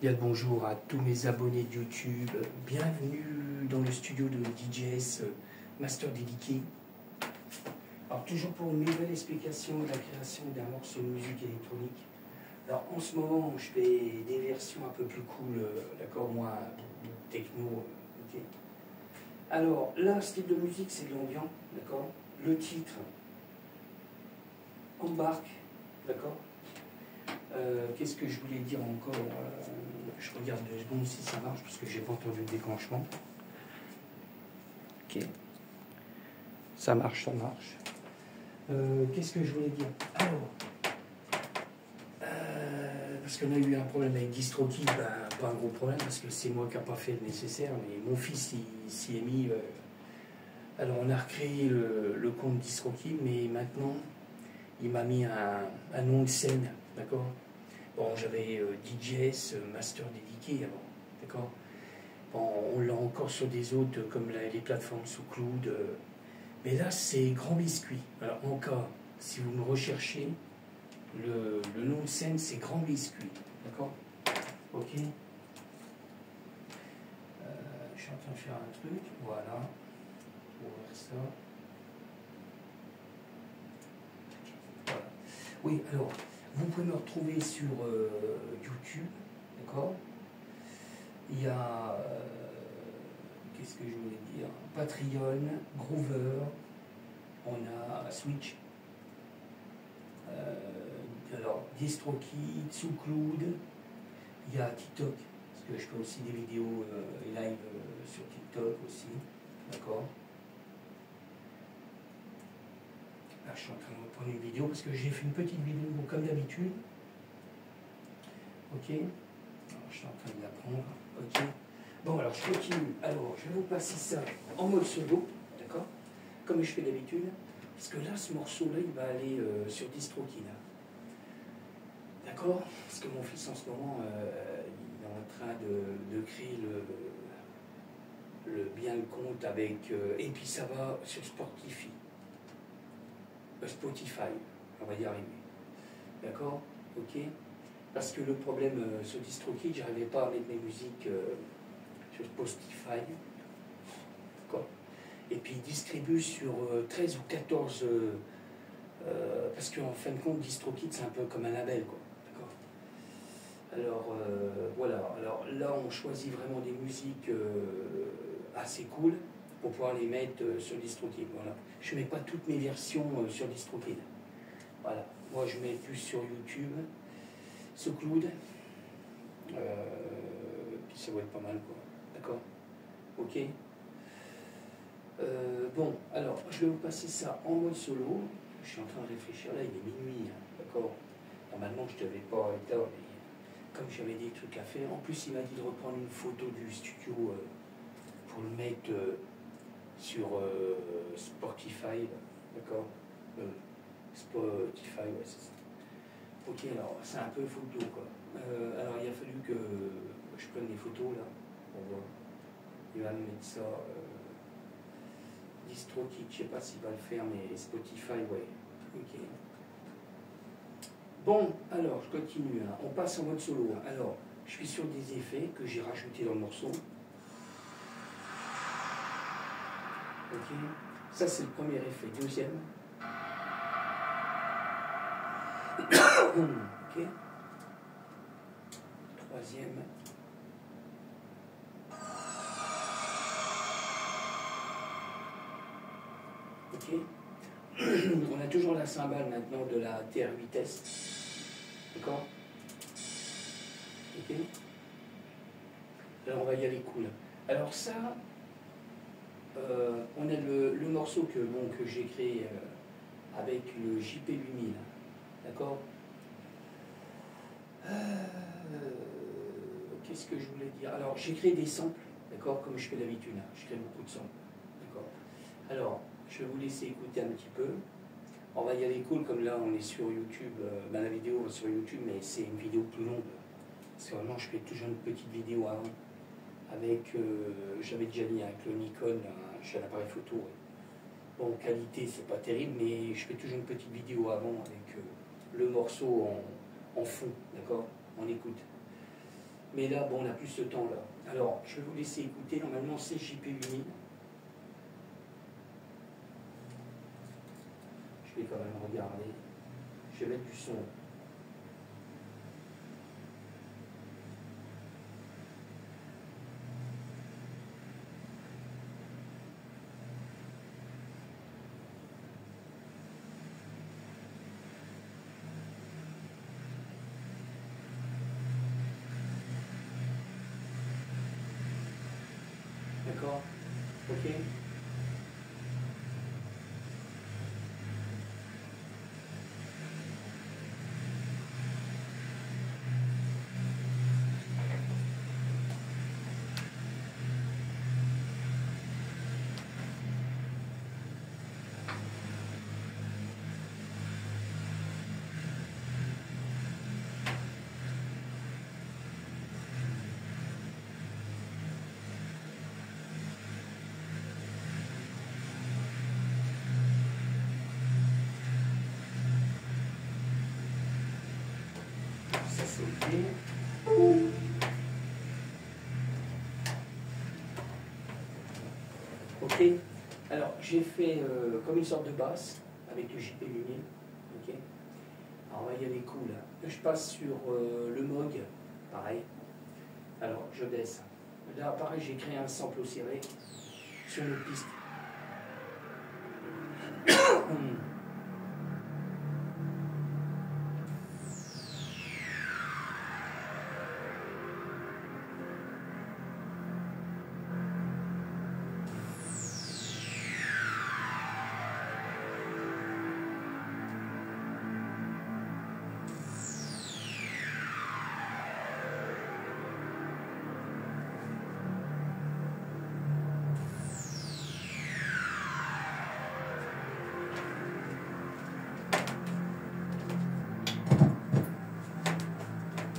Bien le bonjour à tous mes abonnés de YouTube. Bienvenue dans le studio de DJS Master Dédiqué. Alors toujours pour une nouvelle explication de la création d'un morceau de musique électronique. Alors en ce moment je fais des versions un peu plus cool, d'accord, moins techno. Ok. Alors là, ce type de musique c'est de l'ambiant, d'accord. Le titre embarque, d'accord. Qu'est-ce que je voulais dire encore? Je regarde 2 secondes si ça marche parce que j'ai pas entendu le déclenchement. Ok. Ça marche, ça marche. Qu'est-ce que je voulais dire? Alors, parce qu'on a eu un problème avec DistroKid, pas un gros problème parce que c'est moi qui n'ai pas fait le nécessaire, mais mon fils il s'y est mis. Alors on a recréé le compte DistroKid, mais maintenant il m'a mis un nom de scène, d'accord. Bon, j'avais DJS Master Dédiqué avant, d'accord. Bon, on l'a encore sur des autres comme les plateformes sous Cloud, mais là c'est Grand Biscuit. Alors en cas, si vous me recherchez, le nom de scène c'est Grand Biscuit, d'accord. Ok. Je suis en train de faire un truc, voilà, pour ouvrir ça. Voilà. Oui, alors, vous pouvez me retrouver sur YouTube, d'accord. Il y a, qu'est-ce que je voulais dire, Patreon, Groover, on a Switch, alors DistroKid, SoundCloud, il y a TikTok, parce que je fais aussi des vidéos live sur TikTok aussi, d'accord. Là je suis en train de reprendre une vidéo parce que j'ai fait une petite vidéo comme d'habitude, ok. Alors, je suis en train de la prendre, ok. Bon, alors je continue. Alors, je vais vous passer ça en mode solo, d'accord, comme je fais d'habitude, parce que là, ce morceau-là, il va aller sur DistroKid, d'accord. Parce que mon fils, en ce moment, il est en train de créer bien le compte avec... et puis ça va sur Spotify, on va y arriver, d'accord, ok. Parce que le problème sur DistroKid, j'arrivais pas à mettre mes musiques... sur Spotify, d'accord. Et puis il distribue sur 13 ou 14, parce qu'en fin de compte, DistroKid c'est un peu comme un label, quoi, d'accord. Alors voilà, alors là on choisit vraiment des musiques assez cool pour pouvoir les mettre sur DistroKid, voilà. Je mets pas toutes mes versions sur DistroKid, voilà. Moi je mets plus sur YouTube, SoundCloud, puis ça va être pas mal, quoi. D'accord. Ok. Bon, alors, je vais vous passer ça en mode solo. Je suis en train de réfléchir, là, il est minuit, hein, d'accord. Normalement, je ne devais pas être là, mais comme j'avais des trucs à faire, en plus, il m'a dit de reprendre une photo du studio pour le mettre sur Spotify, d'accord. Spotify, ouais, c'est ça. Ok, alors, c'est un peu photo, quoi. Alors, il a fallu que je prenne des photos, là. On voit. Il va me mettre ça... DistroKid, je ne sais pas s'il va le faire, mais Spotify, ouais. Ok. Bon, alors, je continue. Hein. On passe en mode solo. Hein. Alors, je suis sur des effets que j'ai rajoutés dans le morceau. Ok. Ça, c'est le premier effet. Deuxième. Ok. Troisième. Ok. On a toujours la cymbale maintenant de la TR vitesse. D'accord. Ok. Alors on va y aller cool. Alors ça, on a le morceau que j'ai créé avec le JP8000. D'accord. Qu'est-ce que je voulais dire? Alors j'ai créé des samples, d'accord, comme je fais d'habitude. Hein. Je crée beaucoup de samples. D'accord. Alors, je vais vous laisser écouter un petit peu. On va y aller cool, comme là on est sur YouTube, la vidéo va sur YouTube, mais c'est une vidéo plus longue. Parce que vraiment je fais toujours une petite vidéo avant, avec, j'avais déjà mis avec le Nikon, j'ai un appareil photo. Bon, qualité c'est pas terrible, mais je fais toujours une petite vidéo avant avec le morceau en fond, d'accord. On écoute. Mais là, bon, on a plus ce temps-là. Alors, je vais vous laisser écouter. Normalement, c'est JP8000. Je vais quand même regarder. Je vais mettre du son. D'accord? Ok? Ça c'est ok. Ok. Alors j'ai fait comme une sorte de basse avec le JP8000. Ok. Alors on va y aller cool. Je passe sur le Moog, pareil. Alors je baisse. Là pareil, j'ai créé un sample au serré sur une piste.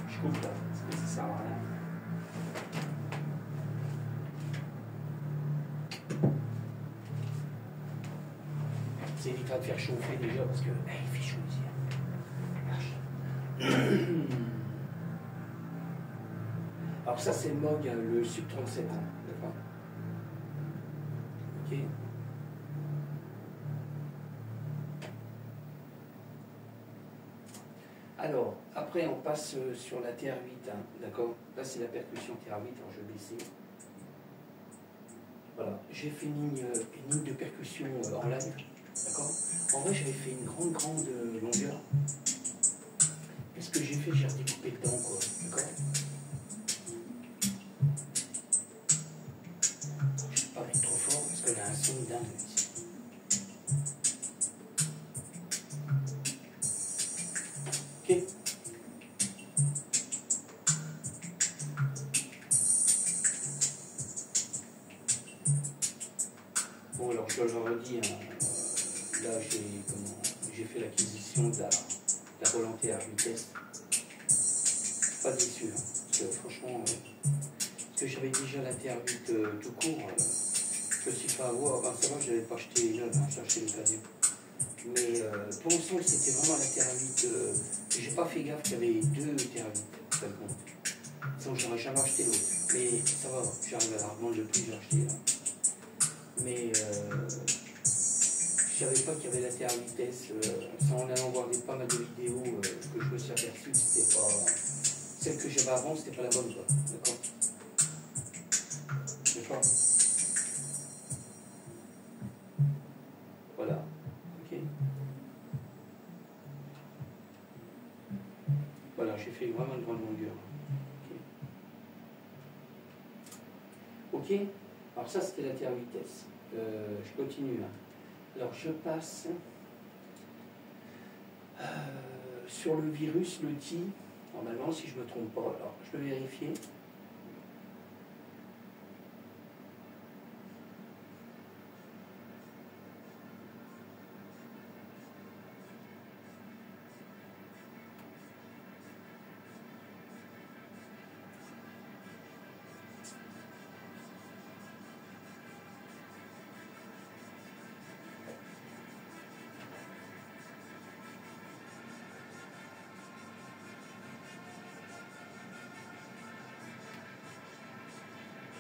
Je coupe là, parce que ça sert à rien. Ça évitera de faire chauffer déjà parce que il fait chaud ici. Alors ça c'est le Moog, hein, le Sub 37, hein, d'accord? Ok. Alors, après on passe sur la TR8, hein, d'accord? Là c'est la percussion TR8, alors je vais baisser. Voilà, j'ai fait une ligne de percussion en live, d'accord? En vrai j'avais fait une grande longueur. Qu'est-ce que j'ai fait? J'ai redécoupé le temps, quoi, d'accord? Je ne vais pas mettre trop fort parce qu'il y a un son dingue ici. Ok. Bon alors je le redis, hein, là j'ai fait l'acquisition de la Roland à vitesse. Pas déçu, hein, parce que franchement, parce que j'avais déjà la TR8 tout court, je me suis fait avoir, ben, ça va, je n'avais pas acheté neuve, hein, j'ai acheté l'occasion. Mais pour le son, c'était vraiment la TR8. J'ai pas fait gaffe qu'il y avait deux TR8, ça compte. Sinon, j'aurais jamais acheté l'autre. Mais ça va, j'arrive à la revendre le prix que j'ai acheté là. Mais je savais pas qu'il y avait la TR vitesse. Ça, en allant voir pas mal de vidéos que je me suis aperçu que c'était pas. Celle que j'avais avant, c'était pas la bonne, quoi. D'accord? D'accord? Voilà. Ok. Voilà, j'ai fait vraiment une grande longueur. Ok. Ok. Alors ça, c'était la TR vitesse. Je continue. Hein. Alors je passe sur le virus, le T. Normalement, si je ne me trompe pas, alors je peux vérifier.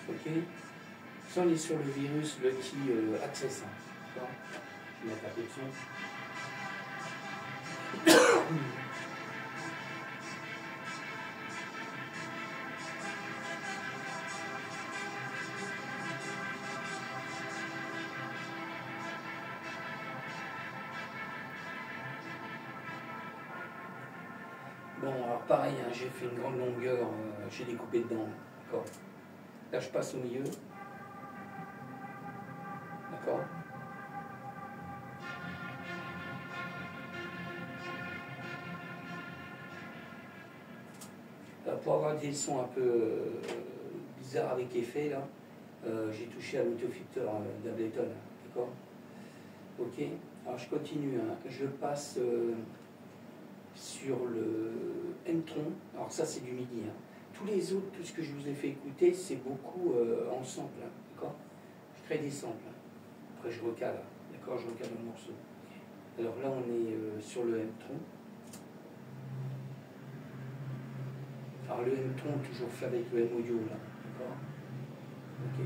Ok. Ça, on est sur le virus, le qui access. D'accord. Je vais mettre un peu de son. Bon, alors pareil, hein, j'ai fait une grande longueur, j'ai découpé dedans. D'accord. Là, je passe au milieu. D'accord. Pour avoir des sons un peu bizarres avec effet, là, j'ai touché à l'autofilter d'Ableton. D'accord. Ok. Alors je continue. Hein. Je passe sur le M-Tron. Alors ça, c'est du MIDI. Hein. Tous les autres, tout ce que je vous ai fait écouter, c'est beaucoup en sample. Hein. D'accord. Je crée des samples. Hein. Après, je recale. Hein. D'accord. Je recale le morceau. Alors là, on est sur le M-Tron. Alors le M-Tron, toujours fait avec le M-Audio, là. D'accord. Ok.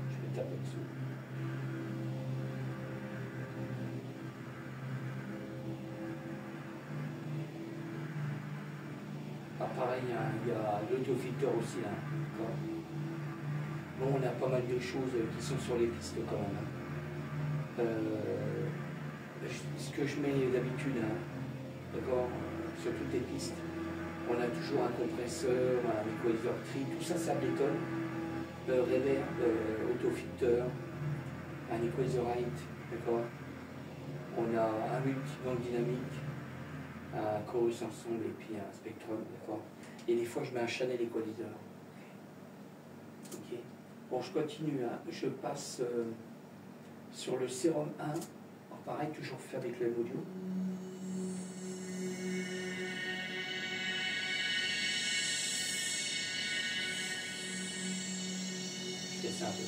Je vais taper dessus. Ah, pareil, hein, il y a l'autofilter aussi, là. D'accord. Bon, on a pas mal de choses qui sont sur les pistes quand même. Hein. Ce que je mets d'habitude, hein, d'accord, sur toutes les pistes, on a toujours un compresseur, un equalizer tri, tout ça, ça Ableton, reverb, autofilter, un equalizer height, d'accord. On a un multibank dynamique, un chorus ensemble et puis un spectrum, d'accord. Et des fois, je mets un channel equalizer. Ok. Bon, je continue, hein. Je passe sur le Serum 1. Alors, pareil, toujours fait avec le M-Audio. Je fais ça un peu.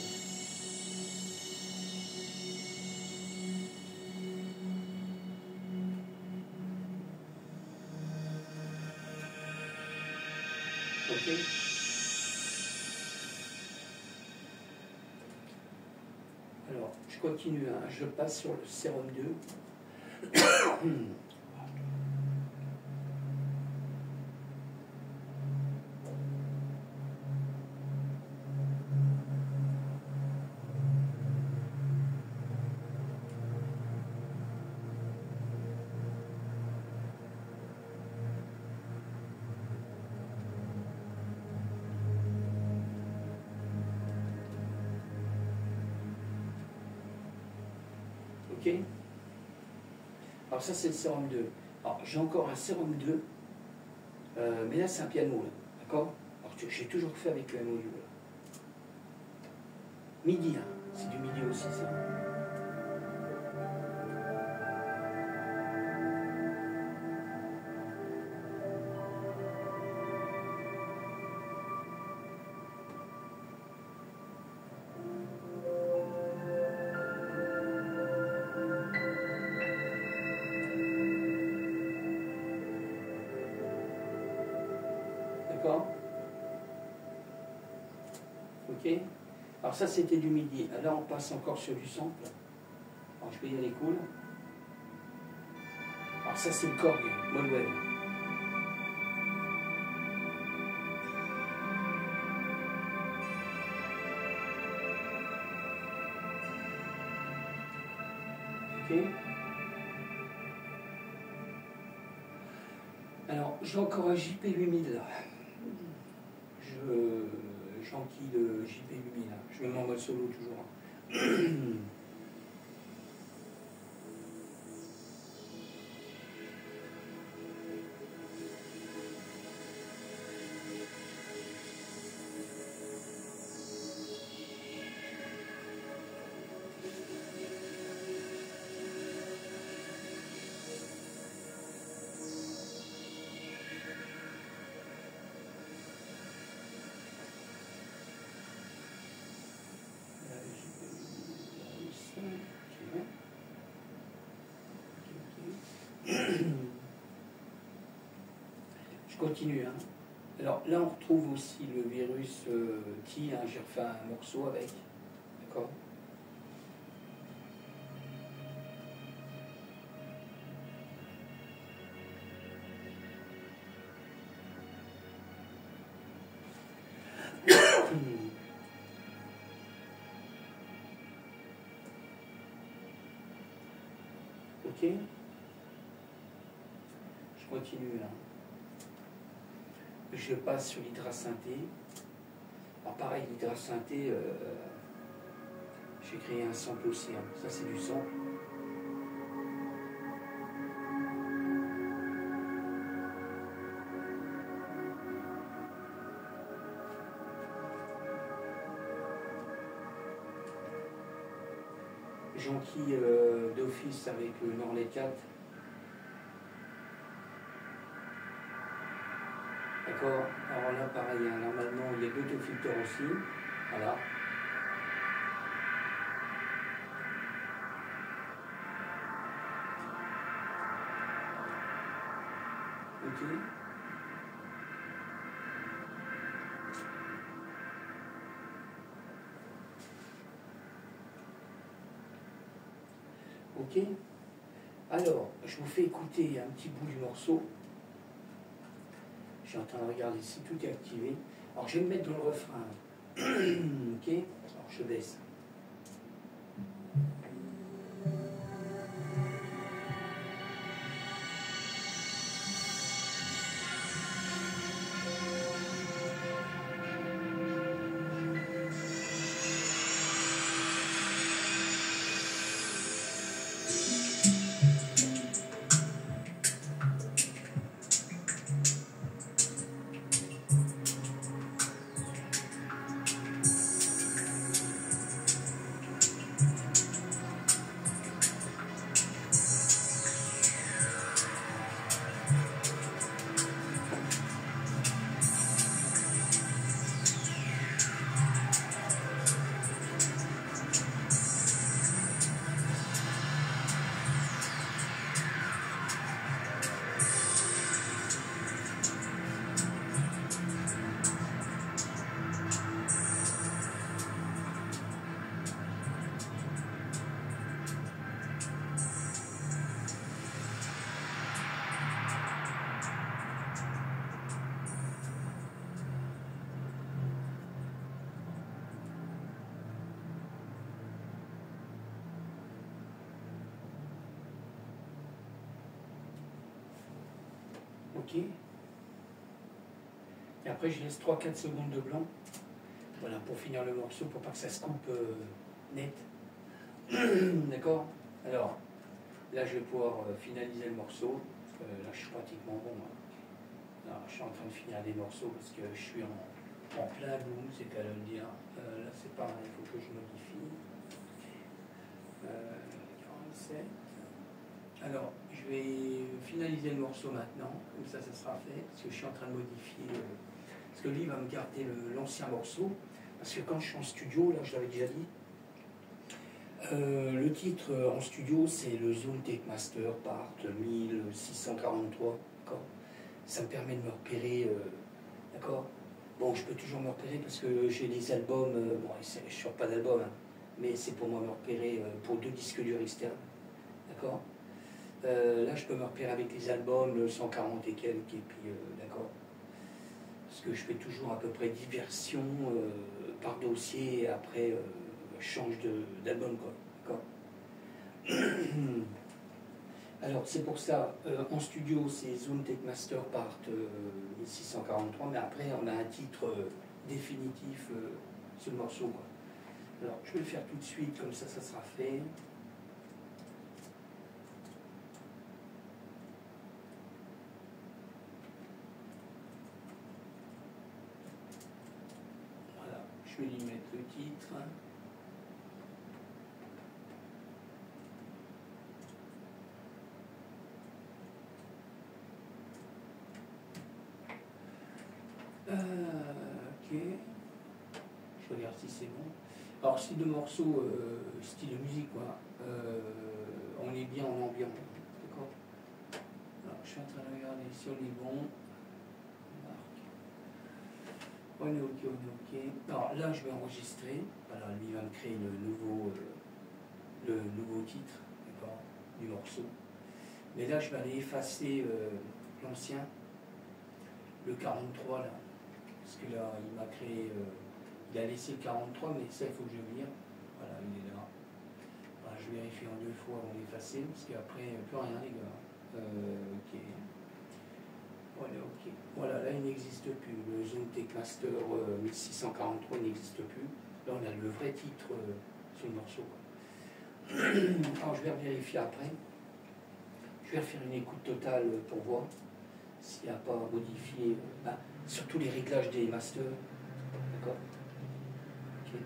Ok. Alors, je continue, hein. Je passe sur le Serum 2. Ok. Alors ça, c'est le Serum 2. Alors, j'ai encore un Serum 2, mais là, c'est un piano, d'accord. Alors, j'ai toujours fait avec le M-Audio. MIDI, hein. C'est du MIDI aussi, ça. D'accord. Ok. Alors ça, c'était du MIDI. Là, on passe encore sur du sample. Alors, je vais y aller cool. Alors ça, c'est le Korg, Moldwave. Ok. Alors, j'ai encore un JP8000 là. J'enquille le JP8000 là. Je me mets en mode solo toujours. Je continue, hein. Alors là, on retrouve aussi le virus T, hein, j'ai refait un morceau avec. D'accord. Ok. Je continue là. Je passe sur l'hydrasynthé. Alors pareil, l'hydrasynthé, j'ai créé un sample aussi. Hein. Ça c'est du sample. J'enquille d'office avec le Norlet 4. D'accord. Alors là, pareil, hein, normalement, il y a l'autofilter aussi. Voilà. Ok. Ok. Alors, je vous fais écouter un petit bout du morceau. Je suis en train de regarder si tout est activé. Alors, je vais me mettre dans le refrain. Ok. Alors, je baisse. Ok. Et après, je laisse 3-4 secondes de blanc. Voilà, pour finir le morceau, pour pas que ça se coupe net. D'accord. Alors, là, je vais pouvoir finaliser le morceau. Là, je suis pratiquement bon. Hein. Alors, je suis en train de finir des morceaux parce que je suis en plein boom, c'est qu'à le dire. Là, c'est pareil, il faut que je modifie. 47. Alors, je vais finaliser le morceau maintenant, comme ça sera fait, parce que je suis en train de modifier, parce que lui il va me garder l'ancien morceau, parce que quand je suis en studio, là je l'avais déjà dit, le titre en studio c'est le Zoom Take Master Part 1643, d'accord. Ça me permet de me repérer, d'accord. Bon, je peux toujours me repérer parce que j'ai des albums, bon, je ne sors pas d'album, hein, mais c'est pour moi me repérer pour 2 disques durs externes, d'accord. Là, je peux me repérer avec les albums, le 140 et quelques, et puis d'accord. Parce que je fais toujours à peu près 10 versions par dossier, et après, je change d'album, quoi. D'accord. Alors, c'est pour ça, en studio, c'est Zoom Take Master Part 1643, mais après, on a un titre définitif sur le morceau, quoi. Alors, je vais le faire tout de suite, comme ça sera fait. Je vais lui mettre le titre. Ok. Je regarde si c'est bon. Alors, si le morceau, style de musique, quoi, on est bien en ambiance. D'accord. Alors, je suis en train de regarder si on est bon. On est ok, on est ok. Alors là, je vais enregistrer. Voilà, lui va me créer le nouveau titre, d'accord, du morceau. Mais là, je vais aller effacer l'ancien, le 43 là. Parce que là, il m'a créé, il a laissé le 43, mais ça, il faut que je vire. Voilà, il est là. Voilà, je vérifie en 2 fois avant d'effacer, parce qu'après, plus rien, les gars. Ok. Voilà, ok. Voilà, là, il n'existe plus. Le Zoom Techmaster 1643 n'existe plus. Là, on a le vrai titre sur le morceau. Alors, je vais vérifier après. Je vais refaire une écoute totale pour voir s'il n'y a pas modifié, surtout les réglages des masters. D'accord. Okay.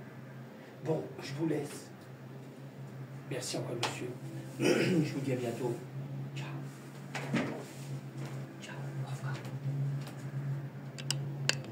Bon, je vous laisse. Merci encore, monsieur. Je vous dis à bientôt.